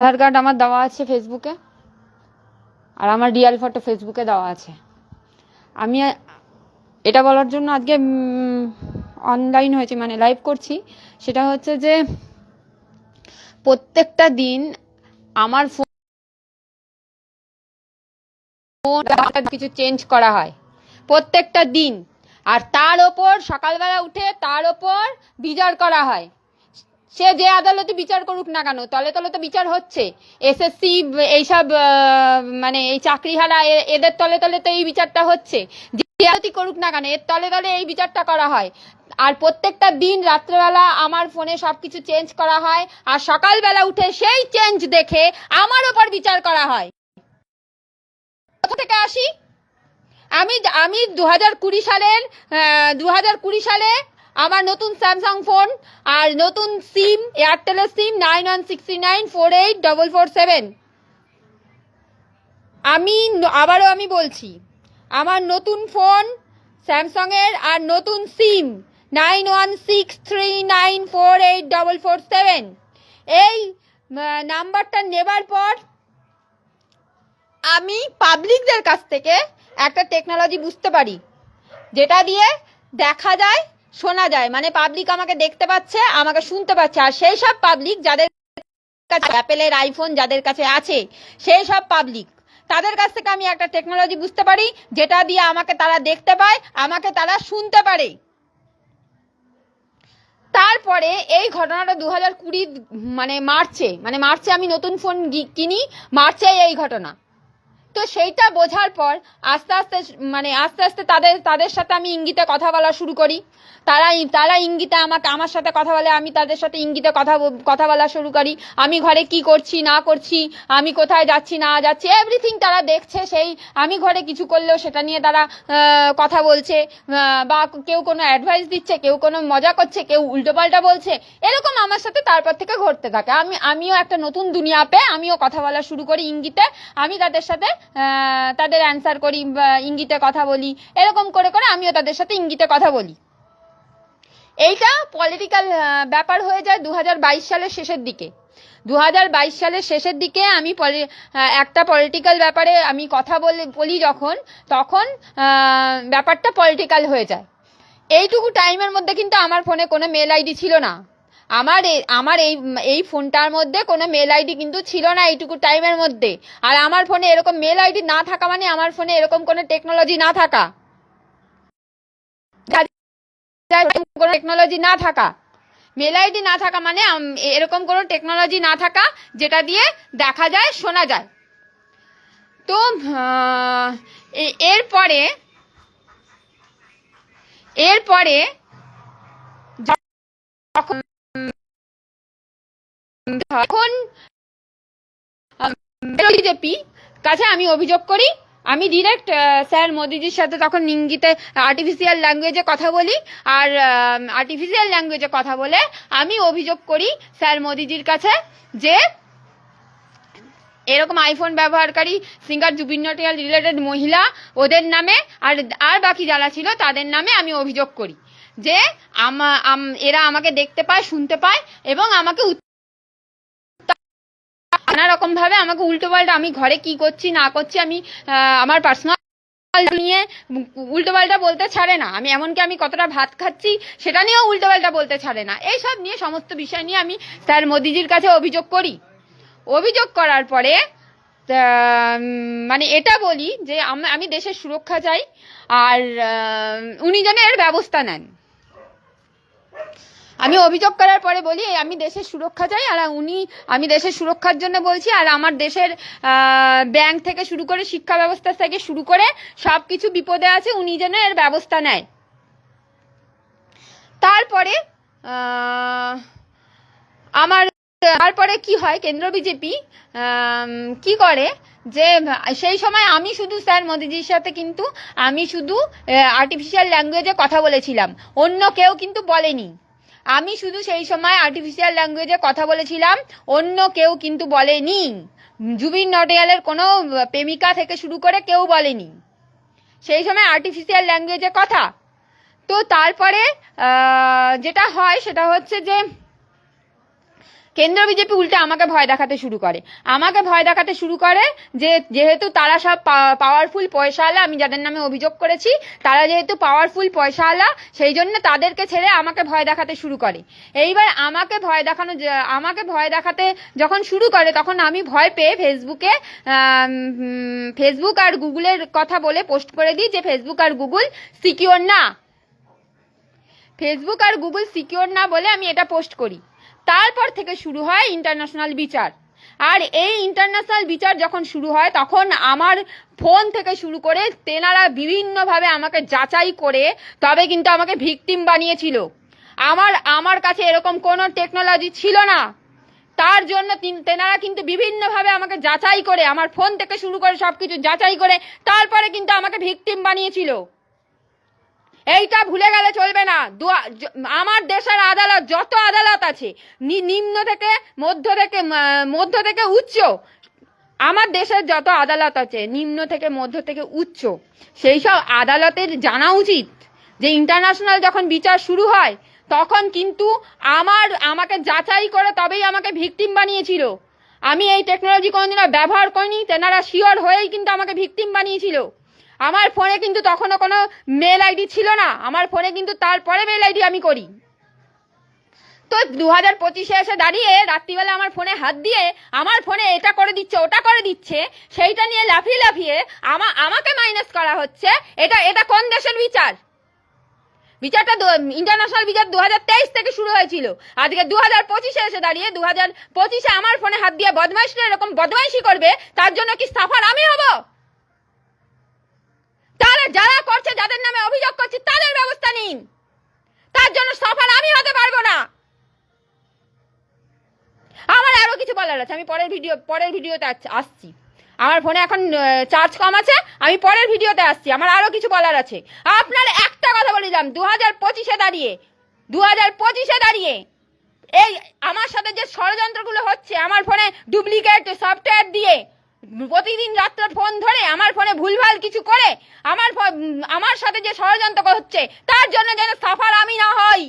আধার card আমার দেওয়া আছে ফেসবুকে, আর আমার রিয়েল ফটো ফেসবুকে দেওয়া আছে। আমি এটা বলার জন্য আজকে অনলাইন হয়েছে, মানে লাইভ করছি। সেটা হচ্ছে যে প্রত্যেকটা দিন আমার ফোন কিছু চেঞ্জ করা হয় প্রত্যেকটা দিন, আর তার ওপর সকালবেলা উঠে তার ওপর বিচার করা হয়। সে যে আদালতে বিচার করুক না কেন, তলে তলে তো বিচার হচ্ছে। এসএসসি এইসব মানে এই চাকরিহারা এদের তলে তলে তো এই বিচারটা হচ্ছে। যে আদালতই করুক না কেন, এর তলে তলে এই বিচারটা করা হয়। আর প্রত্যেকটা দিন রাত্রেবেলা আমার ফোনে সবকিছু চেঞ্জ করা হয়, আর সকালবেলা উঠে সেই চেঞ্জ দেখে আমার ওপর বিচার করা হয়। কোথা থেকে আসি আমি? আমি 2020 সালে আমার নতুন স্যামসাং ফোন আর নতুন সিম, এয়ারটেলের সিম 9169484447। আমি বলছি, আমার নতুন ফোন স্যামসাংয়ের আর নতুন সিম 9163948447। এই নাম্বারটা নেবার পর আমি পাবলিকদের কাছ থেকে একটা টেকনোলজি বুঝতে পারি, যেটা দিয়ে দেখা যায় শোনা যায়, মানে পাবলিক আমাকে দেখতে পাচ্ছে, আমাকে শুনতে পাচ্ছে। আর সেই সব পাবলিক যাদের কাছে অ্যাপেলের আইফোন যাদের কাছে আছে, সেই সব পাবলিক তাদের কাছ থেকে আমি একটা টেকনোলজি বুঝতে পারি, যেটা দিয়ে আমাকে তারা দেখতে পায়, আমাকে তারা শুনতে পারে। তারপরে এই ঘটনাটা 2020 মার্চে আমি নতুন ফোন কিনি, মার্চে এই ঘটনা। তো সেইটা বোঝার পর আস্তে আস্তে তাদের সাথে আমি ইঙ্গিতে কথা বলা শুরু করি। তারা ইঙ্গিতে আমার সাথে কথা বলে, আমি তাদের সাথে ইঙ্গিতে কথা বলা শুরু করি। আমি ঘরে কি করছি না করছি, আমি কোথায় যাচ্ছি না যাচ্ছি, এভরিথিং তারা দেখছে। সেই আমি ঘরে কিছু করলেও সেটা নিয়ে তারা কথা বলছে, বা কেউ কোনো অ্যাডভাইস দিচ্ছে, কেউ কোনো মজা করছে, কেউ উল্টোপাল্টা বলছে, এরকম আমার সাথে তারপর থেকে ঘটতে থাকে। আমিও একটা নতুন দুনিয়া পেয়ে আমিও কথা বলা শুরু করি ইঙ্গিতে। আমি তাদের সাথে তাদের অ্যান্সার করি, ইঙ্গিতে কথা বলি, এরকম করে করে আমিও তাদের সাথে ইঙ্গিতে কথা বলি। এইটা পলিটিক্যাল ব্যাপার হয়ে যায় 2022 সালের শেষের দিকে। 2022 সালের শেষের দিকে আমি একটা পলিটিক্যাল ব্যাপারে আমি কথা বলি যখন, তখন ব্যাপারটা পলিটিক্যাল হয়ে যায়। এইটুকু টাইমের মধ্যে কিন্তু আমার ফোনে কোনো মেল আইডি ছিল না। আমার এই ফোনটার মধ্যে কোনো মেল আইডি কিন্তু ছিল না এইটুকু টাইমের মধ্যে। আর আমার ফোনে এরকম মেল আইডি না থাকা মানে আমার ফোনে এরকম কোনো টেকনোলজি না থাকা, কোনো টেকনোলজি না থাকা, মেল আইডি না থাকা মানে এরকম কোনো টেকনোলজি না থাকা যেটা দিয়ে দেখা যায় শোনা যায়। তো এরপরে যখন বিজেপি কাছে আমি অভিযোগ করি, আমি ডিরেক্ট স্যার মোদিজির সাথে তখন ইঙ্গিতে আর্টিফিশিয়াল ল্যাঙ্গুয়েজে কথা বলি। আর আর্টিফিশিয়াল ল্যাঙ্গুয়েজে কথা বলে আমি অভিযোগ করি স্যার মোদিজির কাছে যে এরকম আইফোন ব্যবহারকারী সিঙ্গার জুবিন নটিয়াল রিলেটেড মহিলা, ওদের নামে আর বাকি যারা ছিল তাদের নামে আমি অভিযোগ করি যে এরা আমাকে দেখতে পায়, শুনতে পায়, এবং আমাকে নানা রকম ভাবে আমাকে উল্টোপাল্টা, আমি ঘরে কি করছি না করছি, আমি আমার পার্সোনাল নিয়ে উল্টোপাল্টা বলতে ছাড়ে না। এমনকি আমি কতটা ভাত খাচ্ছি সেটা নিয়েও উল্টোপাল্টা বলতে ছাড়ে না। এইসব নিয়ে সমস্ত বিষয় নিয়ে আমি স্যার মোদিজির কাছে অভিযোগ করি। অভিযোগ করার পরে মানে এটা বলি যে আমি দেশের সুরক্ষা চাই, আর উনি যেন এর ব্যবস্থা নেন। আমি অভিযোগ করার পরে বলি আমি দেশের সুরক্ষা চাই, আর আমি দেশের সুরক্ষার জন্য বলছি, আর আমার দেশের ব্যাংক থেকে শুরু করে শিক্ষা ব্যবস্থা থেকে শুরু করে সব কিছু বিপদে আছে, উনি যেন এর ব্যবস্থা নেয়। তারপরে কি হয়, কেন্দ্র বিজেপি কি করে যে সেই সময় আমি শুধু স্যার মোদিজির সাথে কিন্তু আমি শুধু আর্টিফিশিয়াল ল্যাঙ্গুয়েজে কথা বলেছিলাম, অন্য কেউ কিন্তু বলেনি। আমি শুধু সেই সময় আর্টিফিশিয়াল ল্যাঙ্গুয়েজে কথা বলেছিলাম, অন্য কেউ কিন্তু বলেনি। জুবিন নটিয়ালের কোনো প্রেমিকা থেকে শুরু করে কেউ বলেনি সেই সময় আর্টিফিশিয়াল ল্যাঙ্গুয়েজে কথা। তো তারপরে যেটা হয় সেটা হচ্ছে যে কেন্দ্র বিজেপি উল্টে আমাকে ভয় দেখাতে শুরু করে যে যেহেতু তারা সব পাওয়ারফুল পয়সাওয়ালা, আমি যাদের নামে অভিযোগ করেছি তারা যেহেতু পাওয়ারফুল পয়সাওয়ালা, সেই জন্য তাদেরকে ছেড়ে আমাকে ভয় দেখাতে শুরু করে। এইবার আমাকে ভয় দেখাতে যখন শুরু করে তখন আমি ভয় পেয়ে ফেসবুক আর গুগলের কথা বলে পোস্ট করে দিই যে ফেসবুক আর গুগল সিকিওর না বলে আমি এটা পোস্ট করি। তারপর থেকে শুরু হয় ইন্টারন্যাশনাল বিচার। আর এই ইন্টারন্যাশনাল বিচার যখন শুরু হয় তখন আমার ফোন থেকে শুরু করে তেনারা বিভিন্নভাবে আমাকে যাচাই করে তবে কিন্তু আমাকে ভিকটিম বানিয়েছিল। আমার কাছে এরকম কোনো টেকনোলজি ছিল না, তার জন্য তেনারা কিন্তু বিভিন্নভাবে আমাকে যাচাই করে, আমার ফোন থেকে শুরু করে সবকিছু যাচাই করে তারপরে কিন্তু আমাকে ভিকটিম বানিয়েছিল। এইটা ভুলে গেলে চলবে না। আমার দেশের আদালত, যত আদালত আছে নিম্ন থেকে মধ্য থেকে উচ্চ, আমার দেশের যত আদালত আছে নিম্ন থেকে মধ্য থেকে উচ্চ, সেই সব আদালতের জানা উচিত যে ইন্টারন্যাশনাল যখন বিচার শুরু হয় তখন কিন্তু আমাকে যাচাই করে তবেই আমাকে ভিকটিম বানিয়েছিল। আমি এই টেকনোলজি কোনোদিনও ব্যবহার করিনি, তেনারা শিওর হয়েই কিন্তু আমাকে ভিকটিম বানিয়েছিল। আমার ফোনে কিন্তু তখনও কোনো মেল আইডি ছিল না, আমার ফোনে কিন্তু তারপরে মেল আইডি আমি করি। তো 2025-এ এসে দাঁড়িয়ে রাত্রিবেলা আমার ফোনে হাত দিয়ে আমার ফোনে এটা করে দিচ্ছে ওটা করে দিচ্ছে, সেইটা নিয়ে লাফিয়ে আমাকে মাইনাস করা হচ্ছে। এটা কোন দেশের বিচার? বিচারটা ইন্টারন্যাশনাল বিচার 2023 থেকে শুরু হয়েছিল। আজকে 2025-এ এসে দাঁড়িয়ে 2025-এ আমার ফোনে হাত দিয়ে বদমাইশরা এরকম বদমাইশি করবে, তার জন্য কি সাফার আমি হব? তাহলে যারা করছে, যাদের নামে অভিযোগ করছে তাদের ব্যবস্থা নিন, তার জন্য সাফার আমি হতে পারবো না। আমার আরো কিছু বলার আছে, আমি পরের ভিডিওতে আসছি। আমার ফোনে এখন চার্জ কম আছে, আমি পরের ভিডিওতে আসছি, আমার আরো কিছু বলার আছে। আপনার একটা কথা বলে দিলাম, 2025-এ দাঁড়িয়ে এই আমার সাথে যে ষড়যন্ত্রগুলো হচ্ছে, আমার ফোনে ডুপ্লিকেট সফটওয়্যার দিয়ে প্রতিদিন রাত্রে ফোন ধরে আমার ফোনে ভুলভাল কিছু করে আমার সাথে যে ষড়যন্ত্র হচ্ছে, তার জন্য যেন সাফার আমি না হই।